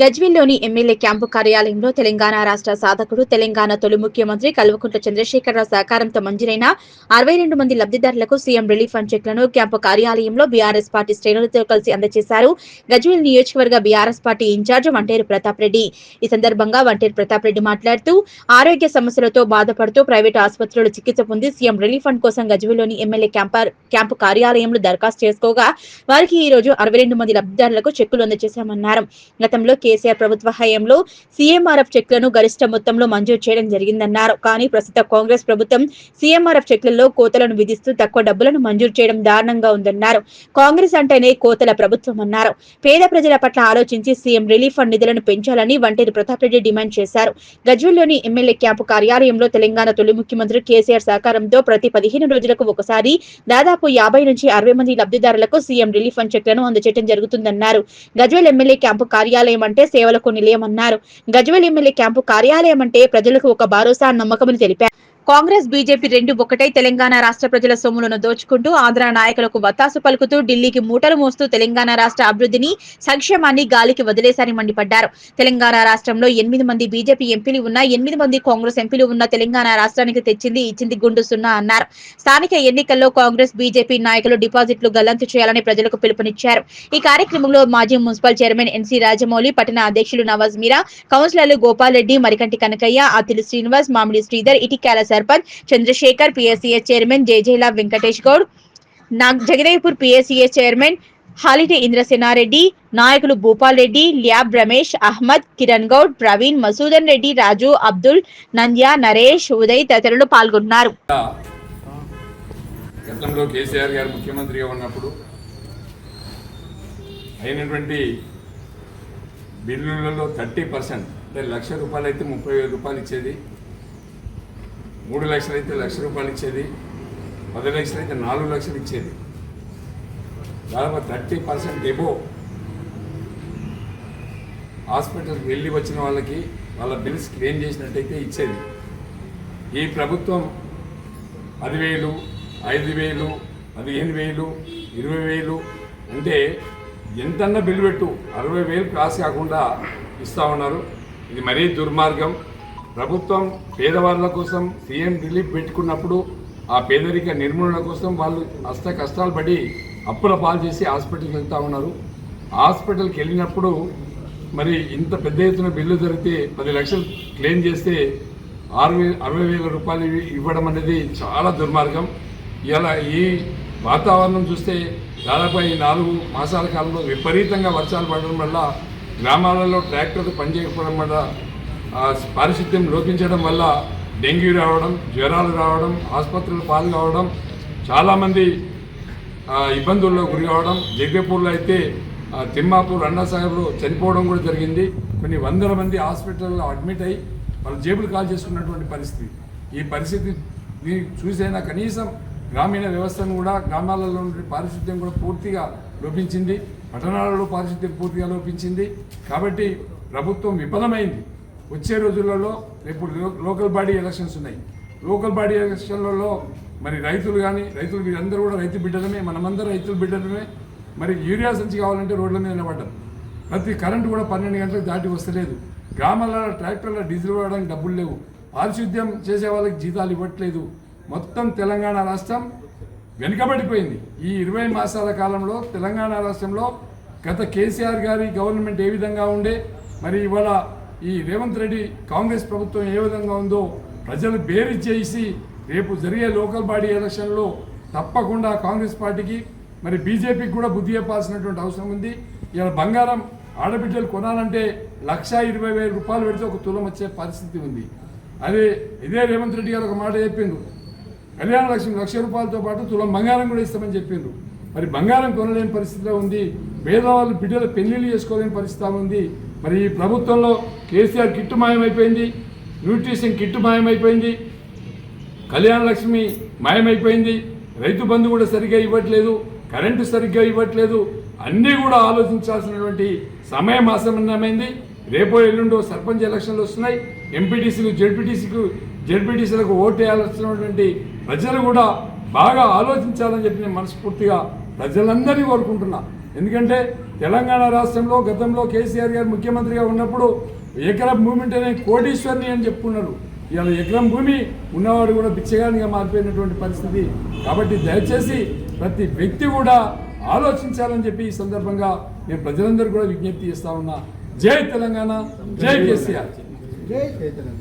గజ్వేల్లోని MLA camp కార్యాలయంలో తెలంగాణ రాష్ట్ర సాధకుడు, తెలంగాణ తొలి ముఖ్యమంత్రి కల్వకుంట్ల చంద్రశేఖరరావు సహకారంతో మంజూరైన 62 మంది లబ్దిదారులకు సీఎం రిలీఫ్ ఫండ్ చెక్లను క్యాంపు కార్యాలయంలో బీఆర్ఎస్ పార్టీ శ్రేణులతో కలిసి అందజేశారు. గజ్వేల్ నియోజకవర్గ బీఆర్ఎస్ పార్టీ ఇన్ఛార్జ్ వంటేరు ప్రతాప్ రెడ్డి. ఈ సందర్భంగా వంటేరు ప్రతాప్ రెడ్డి మాట్లాడుతూ, ఆరోగ్య సమస్యలతో బాధపడుతూ ప్రైవేటు ఆసుపత్రుల్లో చికిత్స పొంది సీఎం రిలీఫ్ ఫండ్ కోసం గజ్వేల్లోని ఎమ్మెల్యే క్యాంపు కార్యాలయంలో దరఖాస్తు చేసుకోగా వారికి ఈ రోజు 62 మంది లబ్దిదారులకు చెక్కులు అందజేశామన్నారు. గతంలో కేసీఆర్ ప్రభుత్వ హయాంలో సీఎంఆర్ఎఫ్ చెక్లను గరిష్ట మొత్తంలో మంజూరు చేయడం జరిగిందన్నారు. కానీ ప్రస్తుత కాంగ్రెస్ ప్రభుత్వం సీఎంఆర్ఎఫ్ చెక్లలో కోతలను విధిస్తూ తక్కువ డబ్బులను మంజూరు చేయడం దారుణంగా ఉందన్నారు. కాంగ్రెస్ అంటేనే కోతల ప్రభుత్వం అన్నారు. పేద ప్రజల పట్ల ఆలోచించి సీఎం రిలీఫ్ ఫండ్ నిధులను పెంచాలని వంటేరు ప్రతాప్ రెడ్డి డిమాండ్ చేశారు. గజ్వేల్లోని ఎమ్మెల్యే క్యాంపు కార్యాలయంలో తెలంగాణ తొలి ముఖ్యమంత్రి కేసీఆర్ సహకారంతో ప్రతి 15 రోజులకు ఒకసారి దాదాపు 50 నుంచి 60 మంది లబ్దిదారులకు సీఎం రిలీఫ్ ఫండ్ చెక్లను అందజేయడం జరుగుతుందన్నారు. గజ్వేల్ ఎమ్మెల్యే క్యాంపు కార్యాలయం అంటే సేవలకు నిలయమన్నారు. గజ్వేల్ ఎమ్మెల్యే క్యాంపు కార్యాలయం అంటే ప్రజలకు ఒక భరోసా, నమ్మకమని తెలిపారు. కాంగ్రెస్ బీజేపీ రెండు ఒకటై తెలంగాణ రాష్ట్ర ప్రజల సొమ్ములను దోచుకుంటూ ఆంధ్ర నాయకులకు వత్తాసు పలుకుతూ ఢిల్లీకి మూటలు మోస్తూ తెలంగాణ రాష్ట్ర అభివృద్ధిని, సంక్షేమాన్ని గాలికి వదిలేశారని మండిపడ్డారు. తెలంగాణ రాష్ట్రంలో 8 మంది బీజేపీ ఎంపీలు ఉన్నా 8 మంది కాంగ్రెస్ ఎంపీలు ఉన్న తెలంగాణ రాష్ట్రానికి తెచ్చింది ఇచ్చింది గుండు సున్నా అన్నారు. స్థానిక ఎన్నికల్లో కాంగ్రెస్ బీజేపీ నాయకులు డిపాజిట్లు గల్లంతు చేయాలని ప్రజలకు పిలుపునిచ్చారు. ఈ కార్యక్రమంలో మాజీ మున్సిపల్ చైర్మన్ ఎన్సీ రాజమౌళి, పట్టణ అధ్యక్షులు నవాజ్ మీరా, కౌన్సిలర్లు Gopal Reddy, Marikanti Kanakaiah, Athili Srinivas, Mamidi Sridhar, Itikyala sarpanch Chandrashekar, PSCS chairman Jayajayala Venkatesh Goud, Jagdevpur PSCS chairman Haliti Indrasenareddy, నాయకులు భూపాల్ రెడ్డి, ల్యాబ్ రమేష్, అహ్మద్, కిరణ్ గౌడ్, ప్రవీణ్, మసూదన్ రెడ్డి, రాజు, అబ్దుల్, నంద్య, నరేష్, ఉదయ్ తదితరులు పాల్గొన్నారు. గతంలో కేసీఆర్ గారు ముఖ్యమంత్రిగా ఉన్నప్పుడు అయినటువంటి బిల్లులలో 30% అంటే ₹1,00,000 అయితే 30,000 ఇచ్చేది, 3 లక్షలు అయితే ₹1,00,000 ఇచ్చేది, 10 లక్షలు అయితే 4 లక్షలు ఇచ్చేది. దాదాపు 30% ఎబో హాస్పిటల్కి వెళ్ళి వచ్చిన వాళ్ళకి వాళ్ళ బిల్స్ క్లెయిమ్ చేసినట్టయితే ఇచ్చేది. ఈ ప్రభుత్వం 10,000, 5,000, 15,000, 20,000 అంటే ఎంతన్నా బిల్లు పెట్టు 60,000 క్రాస్ కాకుండా ఇస్తూ ఉన్నారు. ఇది మరీ దుర్మార్గం. ప్రభుత్వం పేదవాళ్ళ కోసం సీఎం రిలీఫ్ పెట్టుకున్నప్పుడు ఆ పేదరిక నిర్మూలన కోసం వాళ్ళు కష్టాలు పడి అప్పుల పాలు చేసి హాస్పిటల్కి వెళ్తూ ఉన్నారు. హాస్పిటల్కి వెళ్ళినప్పుడు మరి ఇంత పెద్ద ఎత్తున బిల్లు జరిగితే 10 లక్షలు క్లెయిమ్ చేస్తే ₹60,000 ఇవ్వడం అనేది చాలా దుర్మార్గం. ఇలా ఈ వాతావరణం చూస్తే దాదాపు ఈ 4 మాసాల కాలంలో విపరీతంగా వర్షాలు పడడం వల్ల గ్రామాలలో ట్రాక్టర్లు పనిచేయకపోవడం వల్ల పారిశుద్ధ్యం లోపించడం వల్ల డెంగ్యూ రావడం, జ్వరాలు రావడం, ఆసుపత్రులు పాలు కావడం, చాలామంది ఇబ్బందుల్లో గురి కావడం, జగ్గపూర్లో అయితే తిమ్మాపూర్, అన్నాసాగర్లో చనిపోవడం కూడా జరిగింది. కొన్ని వందల మంది హాస్పిటల్లో అడ్మిట్ అయ్యి వాళ్ళు జేబులు కాల్ చేసుకున్నటువంటి పరిస్థితి. ఈ పరిస్థితిని చూసైనా కనీసం గ్రామీణ వ్యవస్థను కూడా, గ్రామాలలో ఉండే పారిశుద్ధ్యం కూడా పూర్తిగా లోపించింది, పట్టణాలలో పారిశుద్ధ్యం పూర్తిగా లోపించింది. కాబట్టి ప్రభుత్వం విఫలమైంది. వచ్చే రోజులలో రేపు లోకల్ బాడీ ఎలక్షన్స్ ఉన్నాయి. లోకల్ బాడీ ఎలక్షన్లలో మరి రైతులు వీరందరూ కూడా రైతు బిడ్డలమే, మనమందరం రైతుల బిడ్డలమే. మరి యూరియా సంచి కావాలంటే రోడ్ల మీద నిలబడ్డాం. ప్రతి కరెంటు కూడా 12 గంటలకు దాటి వస్తలేదు. గ్రామాలలో ట్రాక్టర్ల డీజిల్ వాడడానికి డబ్బులు లేవు. పారిశుద్ధ్యం చేసే వాళ్ళకి జీతాలు ఇవ్వట్లేదు. మొత్తం తెలంగాణ రాష్ట్రం వెనుకబడిపోయింది. ఈ 20 మాసాల కాలంలో తెలంగాణ రాష్ట్రంలో గత కేసీఆర్ గారి గవర్నమెంట్ ఏ విధంగా ఉండే, మరి ఇవాళ ఈ రేవంత్ రెడ్డి కాంగ్రెస్ ప్రభుత్వం ఏ విధంగా ఉందో ప్రజలు బేరీ చేసి రేపు జరిగే లోకల్ బాడీ ఎలక్షన్లో తప్పకుండా కాంగ్రెస్ పార్టీకి మరి బీజేపీకి కూడా బుద్ధి చెప్పాల్సినటువంటి అవసరం ఉంది. ఇలా బంగారం ఆడబిడ్డలు కొనాలంటే ₹1,20,000 పెడితే ఒక తులం వచ్చే పరిస్థితి ఉంది. ఇదే రేవంత్ రెడ్డి గారు ఒక మాట చెప్పిండ్రు, కళ్యాణ లక్ష్మి ₹1,00,000తో పాటు తులం బంగారం కూడా ఇస్తామని చెప్పిండ్రు. మరి బంగారం కొనలేని పరిస్థితిలో ఉంది. పేదవాళ్ళు బిడ్డలు పెళ్లిళ్ళు చేసుకోలేని పరిస్థితి ఉంది. మరి ఈ ప్రభుత్వంలో కేసీఆర్ కిట్టు మాయమైపోయింది, న్యూట్రిషన్ కిట్టు మాయమైపోయింది, కళ్యాణ లక్ష్మి మాయమైపోయింది, రైతు బంధు కూడా సరిగ్గా ఇవ్వట్లేదు, కరెంటు సరిగ్గా ఇవ్వట్లేదు. అన్నీ కూడా ఆలోచించాల్సినటువంటి సమయం ఆసన్నమైంది. రేపో ఎల్లుండో సర్పంచ్ ఎలక్షన్లు వస్తున్నాయి. ఎంపీటీసీలు, జెడ్పీటీసీలకు ఓటు వేయాల్సినటువంటి ప్రజలు కూడా బాగా ఆలోచించాలని చెప్పి నేను మనస్ఫూర్తిగా ప్రజలందరినీ కోరుకుంటున్నా. ఎందుకంటే తెలంగాణ రాష్ట్రంలో గతంలో కేసీఆర్ గారు ముఖ్యమంత్రిగా ఉన్నప్పుడు ఎకరం భూమి అంటేనే కోటీశ్వరిని అని చెప్పుకున్నారు. ఇవాళ ఎకరం భూమి ఉన్నవాడు కూడా బిచ్చగానిగా మారిపోయినటువంటి పరిస్థితి. కాబట్టి దయచేసి ప్రతి వ్యక్తి కూడా ఆలోచించాలని చెప్పి ఈ సందర్భంగా నేను ప్రజలందరూ కూడా విజ్ఞప్తి చేస్తా ఉన్నా. జై తెలంగాణ, జై కేసీఆర్. జై తెలంగాణ.